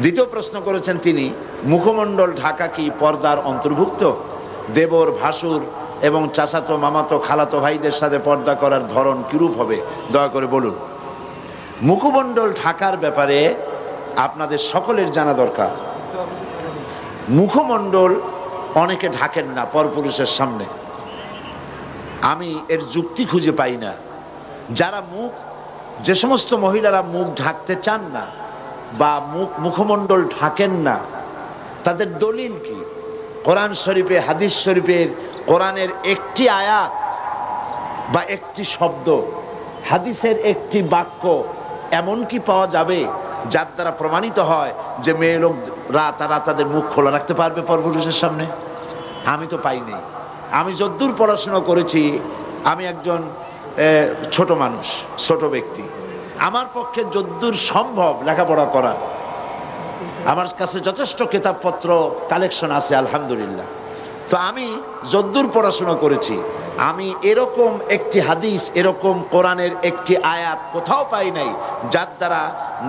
দ্বিতীয় প্রশ্ন করেছেন তিনি, মুখমণ্ডল ঢাকা কি পর্দার অন্তর্ভুক্ত? দেবর, ভাসুর এবং চাচাতো, মামাতো, খালাতো ভাইদের সাথে পর্দা করার ধরন কিরূপ হবে, দয়া করে বলুন। মুখমণ্ডল ঢাকার ব্যাপারে আপনাদের সকলের জানা দরকার। মুখমণ্ডল অনেকে ঢাকেন না পরপুরুষের সামনে, আমি এর যুক্তি খুঁজে পাই না। যারা যে সমস্ত মহিলারা মুখ ঢাকতে চান না বা মুখমণ্ডল ঢাকেন না, তাদের দলিল কি? কোরআন শরীফে, হাদিস শরীফের, কোরআনের একটি আয়াত বা একটি শব্দ, হাদিসের একটি বাক্য এমন কি পাওয়া যাবে যার দ্বারা প্রমাণিত হয় যে মেয়ে লোকরা তারা তাদের মুখ খোলা রাখতে পারবে পরপুরুষের সামনে? আমি তো পাইনি। আমি যদ্দূর পড়াশোনা করেছি, আমি একজন ছোট মানুষ, ছোট ব্যক্তি, আমার পক্ষে যদ্দূর সম্ভব লেখাপড়া করা, আমার কাছে যথেষ্ট কিতাবপত্র কালেকশন আছে আলহামদুলিল্লাহ। তো আমি যদ্দূর পড়াশোনা করেছি, আমি এরকম একটি হাদিস, এরকম কোরআনের একটি আয়াত কোথাও পাই নাই যার দ্বারা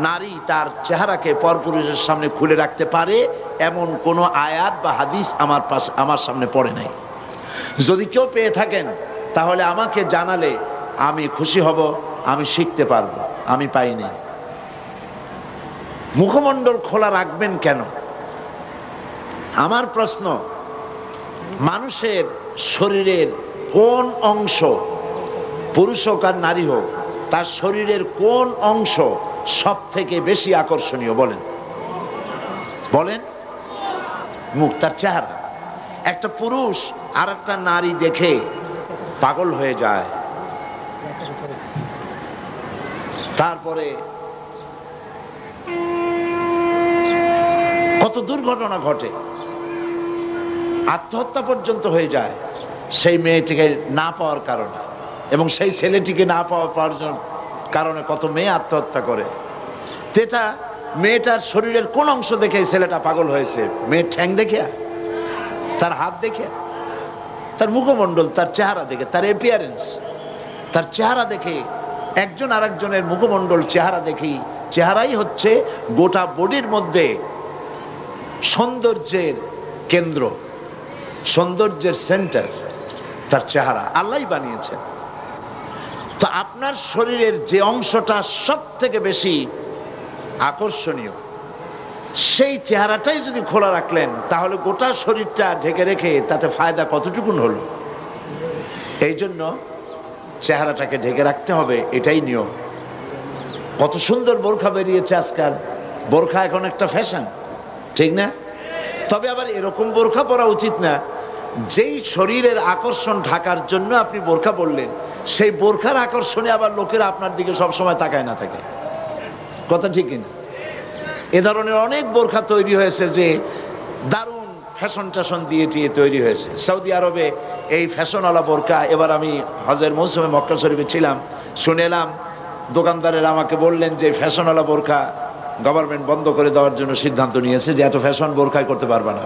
নারী তার চেহারাকে পরপুরুষের সামনে খুলে রাখতে পারে, এমন কোনো আয়াত বা হাদিস আমার সামনে পড়ে নাই। যদি কেউ পেয়ে থাকেন তাহলে আমাকে জানালে আমি খুশি হব, আমি শিখতে পারবো। আমি পাইনি। মুখমণ্ডল খোলা রাখবেন কেন? আমার প্রশ্ন, মানুষের শরীরের কোন অংশ, পুরুষ হোক আর নারী হোক, তার শরীরের কোন অংশ সব থেকে বেশি আকর্ষণীয়? বলেন বলেন। মুখ, তার চেহারা। একটা পুরুষ আর একটা নারী দেখে পাগল হয়ে যায়, তারপরে কত দুর্ঘটনা ঘটে, আত্মহত্যা পর্যন্ত হয়ে যায় সেই মেয়েটিকে না পাওয়ার কারণে, এবং সেই ছেলেটিকে না পাওয়ার কারণে কত মেয়ে আত্মহত্যা করে। এটা মেয়েটার শরীরের কোন অংশ দেখে ছেলেটা পাগল হয়েছে? মেয়ের ঠ্যাং দেখে, তার হাত দেখে, তার মুখমণ্ডল, তার চেহারা দেখে, তার অ্যাপিয়ারেন্স, তার চেহারা দেখে। একজন আরেকজনের মুখমণ্ডল, চেহারা দেখি, চেহারাই হচ্ছে গোটা বডির মধ্যে সৌন্দর্যের কেন্দ্র, সৌন্দর্যের সেন্টার তার চেহারা। আল্লাহই বানিয়েছেন। তো আপনার শরীরের যে অংশটা সব থেকে বেশি আকর্ষণীয়, সেই চেহারাটাই যদি খোলা রাখলেন, তাহলে গোটা শরীরটা ঢেকে রেখে তাতে ফায়দা কতটুকুন হলো? এই জন্য চেহারাটাকে ঢেকে রাখতে হবে, এটাই নিয়ম। কত সুন্দর বোরখা বেরিয়েছে আজকাল। বোরখা এখন একটা ফ্যাশন, ঠিক না? তবে আবার এরকম বোরখা পরা উচিত না যেই শরীরের আকর্ষণ ঢাকার জন্য আপনি বোরখা পরলেন, সেই বোরখার আকর্ষণে আবার লোকেরা আপনার দিকে সবসময় তাকায় না থাকে। কথা ঠিক কিনা? এ ধরনের অনেক বোরখা তৈরি হয়েছে যে দারুণ ফ্যাশন ট্যাশন দিয়ে তৈরি হয়েছে। সৌদি আরবে এই ফ্যাশনওয়ালা বোরখা, এবার আমি হজের মৌসুমে মক্কা শরীফে ছিলাম, শুনে এলাম দোকানদারেরা আমাকে বললেন যে ফ্যাশনওয়ালা বোরখা গভর্নমেন্ট বন্ধ করে দেওয়ার জন্য সিদ্ধান্ত নিয়েছে, যে এত ফ্যাশন বোরখাই করতে পারবে না।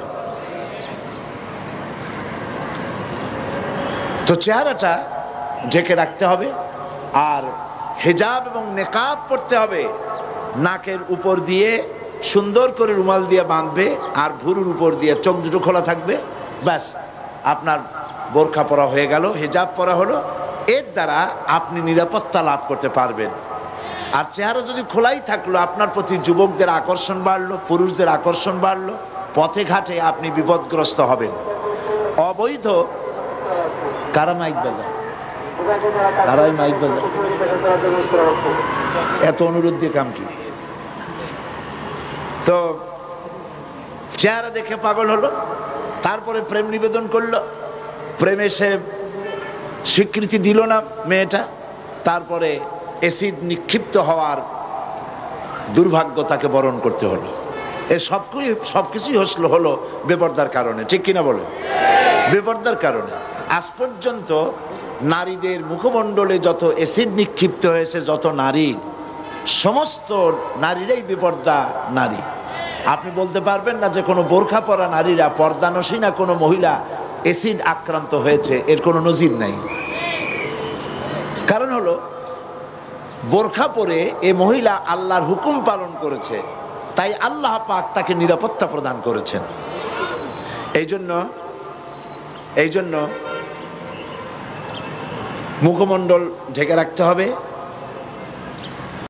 তো চেহারাটা ঢেকে রাখতে হবে, আর হিজাব এবং নেকাব পড়তে হবে। নাকের উপর দিয়ে সুন্দর করে রুমাল দিয়ে বাঁধবে, আর ভুরুর উপর দিয়ে চোখ দুটো খোলা থাকবে, ব্যাস আপনার বোরখা পরা হয়ে গেল, হিজাব পরা হলো। এর দ্বারা আপনি নিরাপত্তা লাভ করতে পারবেন। আর চেহারা যদি খোলাই থাকলো, আপনার প্রতি যুবকদের আকর্ষণ বাড়লো, পুরুষদের আকর্ষণ বাড়লো, পথে ঘাটে আপনি বিপদগ্রস্ত হবেন। অবৈধ কারা মাইক বাজা, কারাই মাইক বাজা, এত অনুরোধ দিয়ে কাম কি? তো চেহারা দেখে পাগল হলো, তারপরে প্রেম নিবেদন করলো, প্রেমে সে স্বীকৃতি দিল না মেয়েটা, তারপরে অ্যাসিড নিক্ষিপ্ত হওয়ার দুর্ভাগ্য তাকে বরণ করতে হলো। এ সবকিছুই হলো বেপরদার কারণে, ঠিক কিনা বলে? বেপরদার কারণে। আজ পর্যন্ত নারীদের মুখমণ্ডলে যত অ্যাসিড নিক্ষিপ্ত হয়েছে, যত নারী, সমস্ত নারীরাই বেপর্দা নারী। আপনি বলতে পারবেন না যে কোনো বোরখা পরা নারীরা, পর্দানসীনা কোনো মহিলা অ্যাসিড আক্রান্ত হয়েছে, এর কোনো নজির নাই। কারণ হলো বোরখা পরে এ মহিলা আল্লাহর হুকুম পালন করেছে, তাই আল্লাহ পাক তাকে নিরাপত্তা প্রদান করেছেন। এই জন্য মুখমণ্ডল ঢেকে রাখতে হবে।